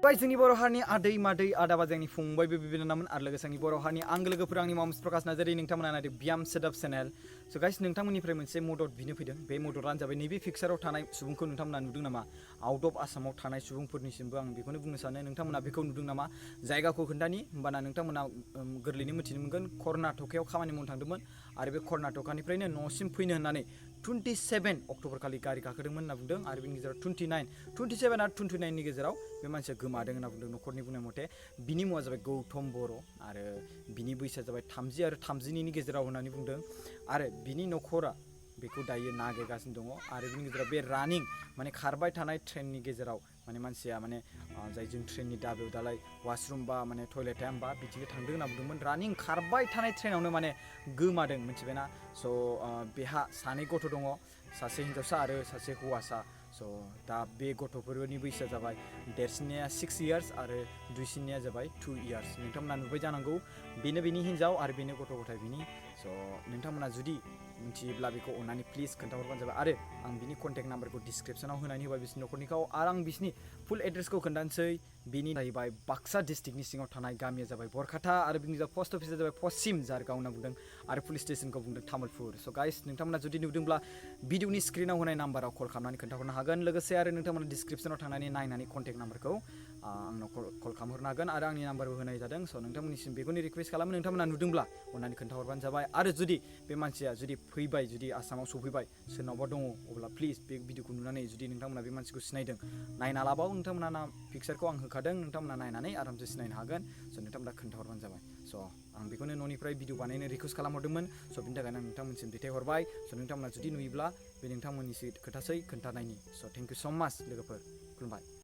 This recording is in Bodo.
गाइस जोंनि बर' हारिनि आदै मादै आदा बाजैनि फंबायबो बिनानावमोन आरो लोगोसे आंनि बर' हारिनि आंगो लोगोफोर आंनि मामस प्रकाश नार्जारि नोंथांमोना नायदों बियाम सोदोब चेनेल स' गाइस नोंथांमोननिफ्राय मोनसे मदद बिनो फैदों बे मददानो जाबाय नैबे पिक्साराव थानाय सुबुंखौ नोंथांमोना नुदों नामा आउट अफ आसामाव थानाय सुबुंफोरनिसिमबो आं बेखौनो बुंनो सानो नोंथांमोना बेखौ नुदों नामा जायगाखौ खोन्थानि होमबाना नोंथांमोना गोरलैनो मिथिनो मोनगोन कर्नाटकायाव खामानि मावनो थांदोंमोन आरो बे कर्नाटकानिफ्रायनो न'सिम फैनो होननानै 27 अक्ट'बर खालि गारि गाखोदोंमोन होनना बुंदों आरो बेनि गेजेराव 27 आरो 29 नि गेजेराव बे मानसिया गोमादों होनना बुंदों न'खरनि बुंनाय मथे बिनि मुङा जाबाय गौतम बर' आरो बिनि बैसोआ जाबाय 30 आरो 32नि गेजेराव होननानै बुंदों आरो बिनि न'खरा बेखौ दायो नागिरगासिनो दङ आरो बिनि गेजेराव बे रानिं माने खारबाय थानाय ट्रेननि गेजेराव माने मानसिया माने जायजों ट्रेननि दाबायाव दालाय वाशरुम बा माने टयलेट टाइम बा बिदिनो थांदों होनना बुंदोंमोन रानिं खारबाय थानाय ट्रेनावनो माने गोमादों मिथिबायना स' बेहा सानै गथ' दङ सासे हिन्जावसा आरो सासे हौवासा स' दा बे गथ'फोरनि बैसोआ जाबाय देरसिननिया 6 इयार्स आरो दुइसिननिया जाबाय 2 इयार्स नोंथांमोना नुबाय जानांगौ बेनो बेनि हिन्जाव आरो बेनो गथ' गथाय बिनि स' नोंथांमोना जुदि मिथियोब्ला बेखौ अननानै प्लिज खोन्थाहरबानो जाबाय आरो आं बिनि कन्टेक्ट नाम्बारखौ डिसक्रिपसनाव होनानै होबाय बिसिनि न'खरनिखौ आरो आं बिसिनि फुल एड्रेसखौ खोन्थानोसै बिनि जाहैबाय बाक्सा डिस्ट्रिक्टनि सिङाव थानाय गामिया जाबाय बरखाथा आरो बिनि जाबाय पस्ट अफिसा जाबाय पश्चिम जारगाव होनना बुंदों आरो पुलिस स्टेसनखौ बुंदों तामुलपुर स' गाइस नोंथांमोना जुदि नुदोंब्ला भिडिअनि स्क्रिनाव होनाय नाम्बाराव कल खालामनानै खोन्थाहरनो हागोन लोगोसे आरो नोंथांमोना डिसक्रिपसनाव थांनानै नायनानै कन्टेक्ट नाम्बारखौ आंनाव कल खालामहरनो हागोन आरो आंनि नाम्बारबो होनाय जादों स' नोंथांमोननिसिम बेखौनो रिकुवेस्ट खालामो नोंथांमोना नुदोंब्ला अननानै खोन्थाहरबानो जाबाय आरो जुदि बे मानसिया जुदि फैबाय जुदि आसामाव सफैबाय सोरनावबा दङ अब्ला प्लिज बे भिडिअखौ नुनानै जुदि नोंथांमोना बे मानसिखौ सिनायदों नायना लाबाव नोंथांमोना पिक्सारखौ आं होखादों नोंथांमोना नायनानै आरामसे सिनायनो हागोन स' नोंथांमोना खोन्थाहरबानो जाबाय स' आं बेखौनो न'निफ्राय भिडिअ बानायनो रिकुवेस्ट खालामहरदोंमोन स' बिनि थाखायनो आं नोंथांमोनसिम दैथायहरबाय स' नोंथांमोना जुदि नुयोब्ला बे नोंथांमोननिसो खोथासै खोन्थानायनि स' थेंक इउ स' माच लोगोफोर खुलुमबाय